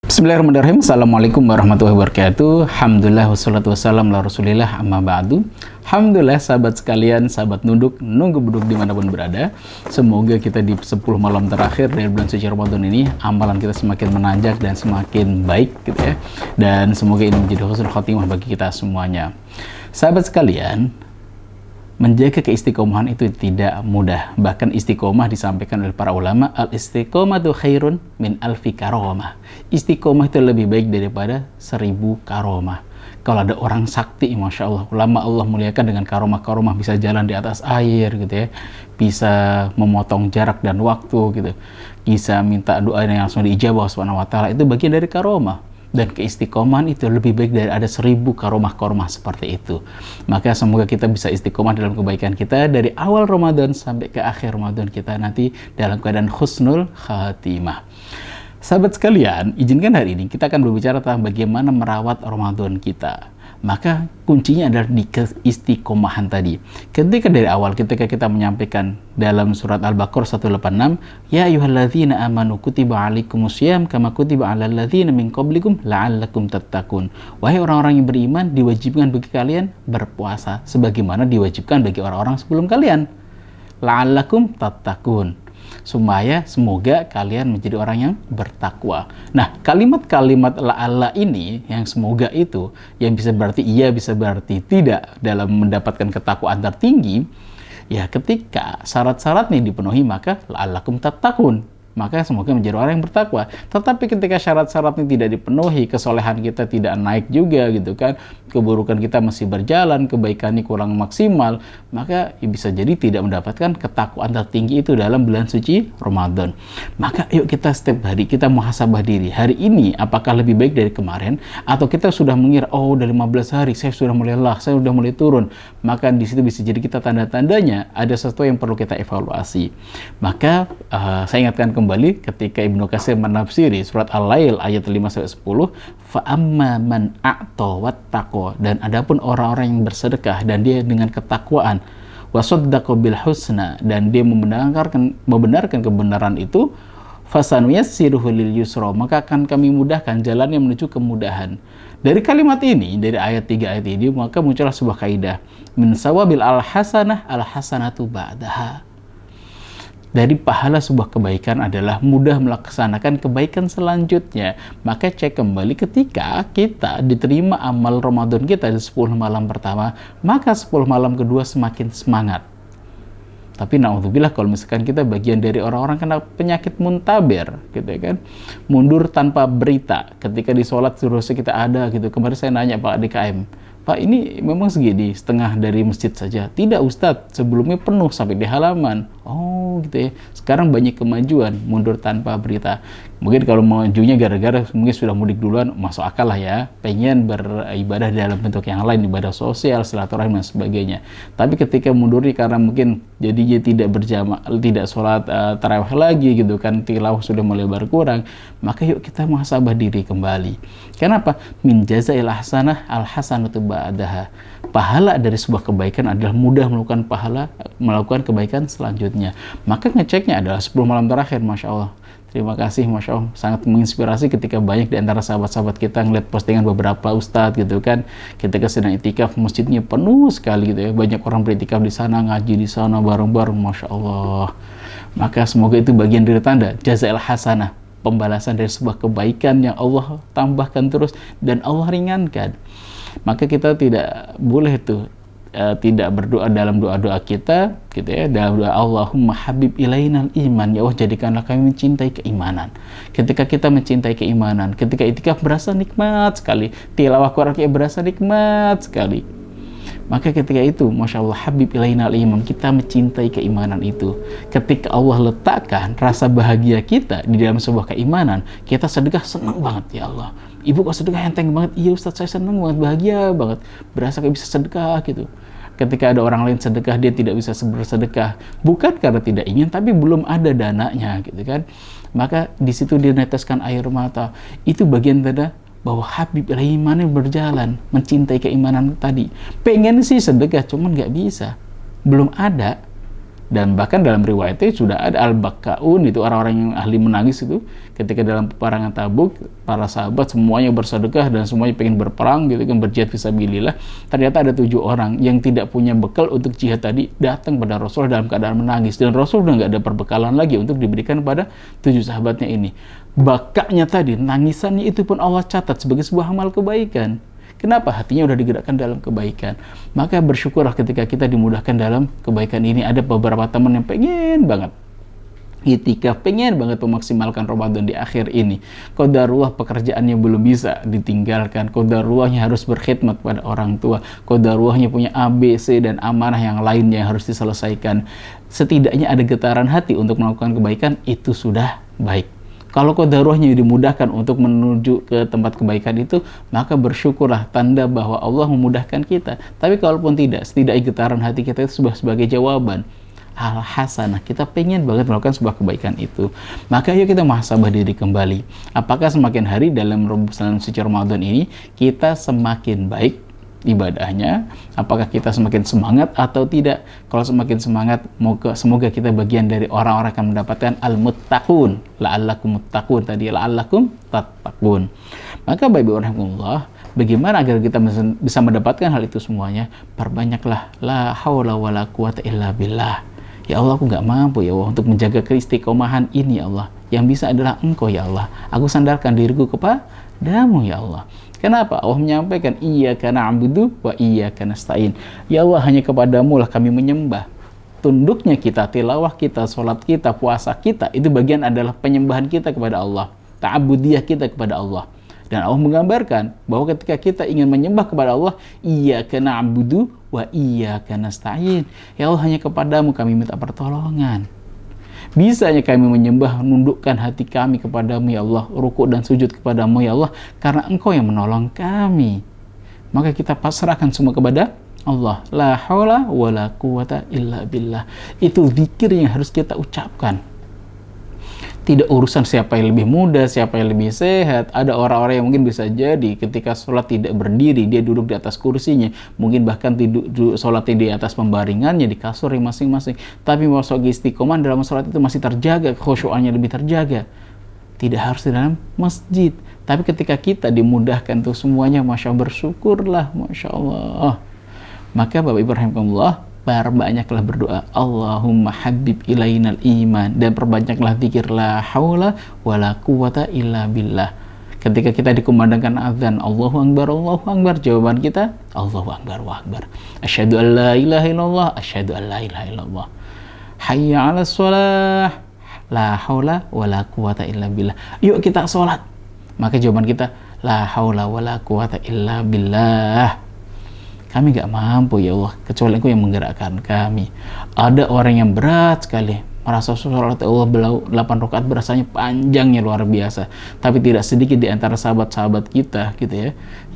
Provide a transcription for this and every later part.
Bismillahirrahmanirrahim. Assalamualaikum warahmatullahi wabarakatuh. Alhamdulillah wassalatu wassalamu ala rasulillah amma ba'du. Alhamdulillah sahabat sekalian, sahabat nunggu beduk dimanapun berada. Semoga kita di 10 malam terakhir dari bulan suci Ramadan ini, amalan kita semakin menanjak dan semakin baik gitu ya. Dan semoga ini menjadi husnul khotimah bagi kita semuanya. Sahabat sekalian, menjaga keistiqomahan itu tidak mudah. Bahkan istiqomah disampaikan oleh para ulama, al-istiqomatu khairun min alfi karomah. Istiqomah itu lebih baik daripada 1000 karomah. Kalau ada orang sakti, Masya Allah, ulama Allah muliakan dengan karomah-karomah, bisa jalan di atas air gitu ya, bisa memotong jarak dan waktu gitu, bisa minta doa yang langsung diijabah subhanahu wa ta'ala, itu bagian dari karomah. Dan keistiqomahan itu lebih baik dari ada 1000 karomah-karomah seperti itu. Maka semoga kita bisa istiqomah dalam kebaikan kita dari awal Ramadan sampai ke akhir Ramadan kita nanti dalam keadaan husnul khatimah. Sahabat sekalian, izinkan hari ini kita akan berbicara tentang bagaimana merawat Ramadan kita. Maka kuncinya adalah di keistiqomahan tadi. Ketika dari awal, ketika kita menyampaikan dalam surat Al-Baqarah 186, ya ayyuhalladzina amanu kutiba alaikumusiyam kama kutiba alal ladzina min qablikum la'allakum tattaqun. Wahai orang-orang yang beriman, diwajibkan bagi kalian berpuasa sebagaimana diwajibkan bagi orang-orang sebelum kalian. La'allakum tattaqun. Supaya semoga kalian menjadi orang yang bertakwa. Nah, kalimat-kalimat la'alla ini, yang semoga itu, yang bisa berarti iya, bisa berarti tidak dalam mendapatkan ketakwaan tertinggi, ya ketika syarat-syaratnya dipenuhi, maka la'allakum tattaqun. Maka semoga menjadi orang yang bertakwa. Tetapi ketika syarat-syaratnya tidak dipenuhi, kesolehan kita tidak naik juga gitu kan, keburukan kita masih berjalan, kebaikannya kurang maksimal, maka bisa jadi tidak mendapatkan ketakwaan tertinggi itu dalam bulan suci Ramadan. Maka yuk kita setiap hari kita muhasabah diri. Hari ini apakah lebih baik dari kemarin, atau kita sudah mengira oh udah 15 hari saya sudah mulai lelah, saya sudah mulai turun. Maka di situ bisa jadi kita tanda-tandanya ada sesuatu yang perlu kita evaluasi. Maka saya ingatkan kembali ketika Ibnu Katsir menafsiri surat Al-Lail ayat 5-10, fa amma man a'ta wattaqa, dan adapun orang-orang yang bersedekah dan dia dengan ketakwaan, wasaddaqa bil husna, dan dia membenarkan kebenaran itu, fasanuyassiruhu lil yusra, maka akan kami mudahkan jalannya menuju kemudahan. Dari kalimat ini, dari ayat 3 ayat ini, maka muncullah sebuah kaidah, min sawabil al-hasanah al-hasanatu ba'daha. Dari pahala sebuah kebaikan adalah mudah melaksanakan kebaikan selanjutnya. Maka cek kembali ketika kita diterima amal Ramadan kita di 10 malam pertama, maka 10 malam kedua semakin semangat. Tapi na'udzubillah kalau misalkan kita bagian dari orang-orang kena penyakit muntaber gitu ya kan, mundur tanpa berita. Ketika di sholat seharusnya kita ada gitu. Kemarin saya nanya Pak DKM, Pak ini memang segini setengah dari masjid saja. Tidak Ustadz, sebelumnya penuh sampai di halaman. Oh gitu ya, sekarang banyak kemajuan, mundur tanpa berita. Mungkin kalau majunya gara-gara mungkin sudah mudik duluan, masuk akal lah ya, pengen beribadah dalam bentuk yang lain, ibadah sosial, silaturahim dan sebagainya. Tapi ketika mundurnya karena mungkin jadinya tidak berjamaah, tidak sholat tarawih lagi gitu kan, tilawah sudah mulai berkurang, maka yuk kita muhasabah diri kembali. Kenapa? Min jazail ahsanah al hasanatu ba'daha. Pahala dari sebuah kebaikan adalah mudah melakukan kebaikan selanjutnya. Maka ngeceknya adalah 10 malam terakhir, Masya Allah. Terima kasih, Masya Allah. Sangat menginspirasi ketika banyak di antara sahabat-sahabat kita ngeliat postingan beberapa ustadz gitu kan. Ketika sedang itikaf, masjidnya penuh sekali gitu ya. Banyak orang beritikaf di sana, ngaji di sana bareng-bareng, Masya Allah. Maka semoga itu bagian dari tanda jazail hasanah, pembalasan dari sebuah kebaikan yang Allah tambahkan terus dan Allah ringankan. Maka kita tidak boleh itu tidak berdoa dalam doa-doa kita gitu ya, dalam doa Allahumma habib ilainal iman, ya Allah jadikanlah kami mencintai keimanan. Ketika kita mencintai keimanan, ketika itikaf berasa nikmat sekali, tilawah Quran berasa nikmat sekali. Maka ketika itu, Masya Allah, habib ilainal iman, kita mencintai keimanan itu. Ketika Allah letakkan rasa bahagia kita di dalam sebuah keimanan, kita sedekah senang banget, ya Allah. Ibu kok sedekah enteng banget? Iya Ustaz, saya senang banget, bahagia banget. Berasa kayak bisa sedekah gitu. Ketika ada orang lain sedekah, dia tidak bisa bersedekah. Bukan karena tidak ingin, tapi belum ada dananya gitu kan. Maka di situ dia neteskan air mata. Itu bagian tanda bahwa Habib imannya berjalan, mencintai keimanan tadi. Pengen sih sedekah, cuman nggak bisa. Belum ada. Dan bahkan dalam riwayatnya sudah ada al-bakkaun, itu orang-orang yang ahli menangis itu ketika dalam peperangan Tabuk, para sahabat semuanya bersedekah dan semuanya pengen berperang gitu kan, berjihad fisabilillah. Ternyata ada 7 orang yang tidak punya bekal untuk jihad tadi datang pada Rasul dalam keadaan menangis, dan Rasul udah nggak ada perbekalan lagi untuk diberikan pada 7 sahabatnya ini. Bakaknya tadi, nangisannya itu pun Allah catat sebagai sebuah amal kebaikan. Kenapa? Hatinya udah digerakkan dalam kebaikan. Maka bersyukurlah ketika kita dimudahkan dalam kebaikan ini. Ada beberapa teman yang pengen banget itikaf, pengen banget memaksimalkan Ramadan di akhir ini. Qadarullah pekerjaannya belum bisa ditinggalkan. Qadarullahnya harus berkhidmat pada orang tua. Qadarullahnya punya A, B, C, dan amanah yang lainnya yang harus diselesaikan. Setidaknya ada getaran hati untuk melakukan kebaikan, itu sudah baik. Kalau qadarulahnya dimudahkan untuk menuju ke tempat kebaikan itu, maka bersyukurlah, tanda bahwa Allah memudahkan kita. Tapi kalaupun tidak, setidaknya getaran hati kita itu sebagai jawaban al-hasanah, kita pengen banget melakukan sebuah kebaikan itu. Maka yuk kita muhasabah diri kembali. Apakah semakin hari dalam suci Ramadan ini kita semakin baik ibadahnya? Apakah kita semakin semangat atau tidak? Kalau semakin semangat, semoga kita bagian dari orang-orang yang mendapatkan al-muttaqun, la'allakum muttaqun tadi, la'allakum tattaqun. Maka Bapak-Ibu rahimakumullah, bagaimana agar kita bisa mendapatkan hal itu semuanya? Perbanyaklah la haula wala quwata illa billah. Ya Allah, aku nggak mampu ya Allah untuk menjaga keistiqomahan ini ya Allah. Yang bisa adalah Engkau ya Allah. Aku sandarkan diriku kepadamu ya Allah. Kenapa? Allah menyampaikan iyyaka na'budu wa iyyaka nasta'in. Ya Allah, hanya kepadamu lah kami menyembah. Tunduknya kita, tilawah kita, sholat kita, puasa kita, itu bagian adalah penyembahan kita kepada Allah. Ta'abudiyah kita kepada Allah. Dan Allah menggambarkan bahwa ketika kita ingin menyembah kepada Allah, iyyaka na'budu wa iyyaka nasta'in. Ya Allah, hanya kepadamu kami minta pertolongan. Bisanya kami menyembah, nundukkan hati kami kepadamu ya Allah, rukuk dan sujud kepadamu ya Allah, karena Engkau yang menolong kami. Maka kita pasrahkan semua kepada Allah. La haula wala quwata illa billah. Itu zikir yang harus kita ucapkan. Tidak urusan siapa yang lebih muda, siapa yang lebih sehat. Ada orang-orang yang mungkin bisa jadi ketika sholat tidak berdiri, dia duduk di atas kursinya, mungkin bahkan sholatnya di atas pembaringannya, di kasur masing-masing. Tapi masuk istiqomah dalam sholat itu masih terjaga, khusyuannya lebih terjaga. Tidak harus di dalam masjid. Tapi ketika kita dimudahkan tuh semuanya, Masya Allah, bersyukurlah, Masya Allah. Maka Bapak Ibu rahimakumullah, perbanyaklah berdoa, Allahumma habib ilainal iman, dan perbanyaklah zikir la haula wala quwata illa billah. Ketika kita dikumandangkan azan, Allahu Akbar, jawaban kita Allahu Akbar wa Akbar. Asyhadu an la ilaha illallah, asyhadu an la ilaha illallah. Hayya 'alas shalah, la haula wala quwata illa billah. Yuk kita sholat. Maka jawaban kita la haula wala quwata illa billah. Kami gak mampu ya Allah, kecuali Engkau yang menggerakkan kami. Ada orang yang berat sekali, merasa sholat Allah 8 rakaat berasanya panjangnya luar biasa. Tapi tidak sedikit di antara sahabat-sahabat kita gitu ya,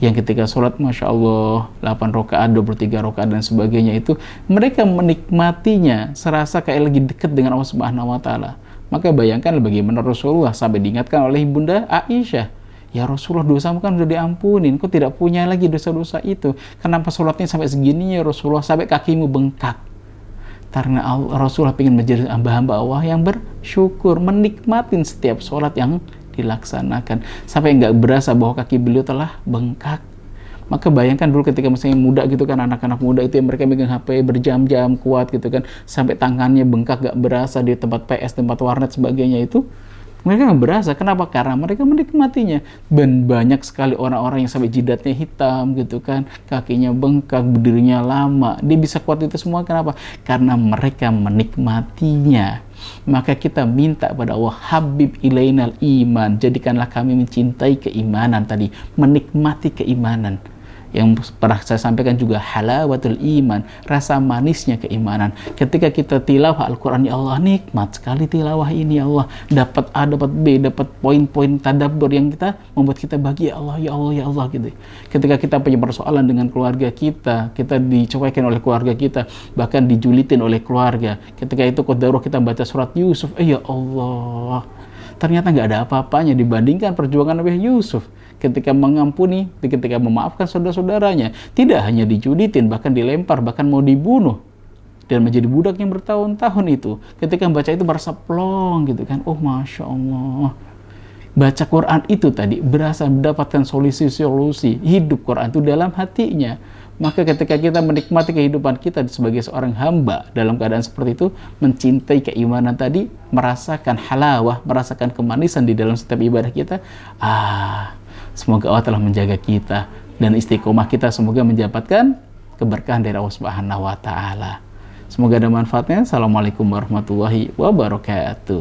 yang ketika sholat Masya Allah 8 rakaat, 23 rakaat dan sebagainya itu, mereka menikmatinya serasa kayak lagi dekat dengan Allah Subhanahu wa Ta'ala. Maka bayangkan bagaimana Rasulullah sampai diingatkan oleh Ibunda Aisyah, ya Rasulullah, dosamu kan sudah diampunin, kok tidak punya lagi dosa-dosa itu? Kenapa sholatnya sampai segini ya Rasulullah, sampai kakimu bengkak? Karena Rasulullah ingin menjadi hamba-hamba Allah yang bersyukur, menikmatin setiap sholat yang dilaksanakan, sampai nggak berasa bahwa kaki beliau telah bengkak. Maka bayangkan dulu ketika misalnya muda gitu kan, anak-anak muda itu yang mereka megang HP berjam-jam kuat gitu kan, sampai tangannya bengkak gak berasa di tempat PS, tempat warnet sebagainya itu, mereka nggak berasa. Kenapa? Karena mereka menikmatinya. Dan banyak sekali orang-orang yang sampai jidatnya hitam gitu kan, kakinya bengkak, berdirinya lama, dia bisa kuat itu semua. Kenapa? Karena mereka menikmatinya. Maka kita minta pada Allah, habib ilainal iman, jadikanlah kami mencintai keimanan tadi, menikmati keimanan. Yang pernah saya sampaikan juga, halawatul iman, rasa manisnya keimanan. Ketika kita tilawah Al-Quran, ya Allah, nikmat sekali tilawah ini ya Allah, dapat A, dapat B, dapat poin-poin tadabbur yang kita membuat kita bahagia, ya Allah, ya Allah, ya Allah gitu. Ketika kita punya persoalan dengan keluarga kita dicuekin oleh keluarga kita, bahkan dijulitin oleh keluarga, ketika itu qadarullah kita baca surat Yusuf, ya Allah, ternyata nggak ada apa-apanya dibandingkan perjuangan Nabi Yusuf ketika mengampuni, ketika memaafkan saudara-saudaranya. Tidak hanya dijulitin, bahkan dilempar, bahkan mau dibunuh. dan menjadi budak yang bertahun-tahun itu, ketika membaca itu merasa plong gitu kan. Oh Masya Allah, baca Quran itu tadi berasa mendapatkan solusi-solusi hidup Quran itu dalam hatinya. Maka ketika kita menikmati kehidupan kita sebagai seorang hamba dalam keadaan seperti itu, mencintai keimanan tadi, merasakan halawah, merasakan kemanisan di dalam setiap ibadah kita, semoga Allah telah menjaga kita dan istiqomah kita semoga mendapatkan keberkahan dari Allah Subhanahu wa taala. Semoga ada manfaatnya. Assalamualaikum warahmatullahi wabarakatuh.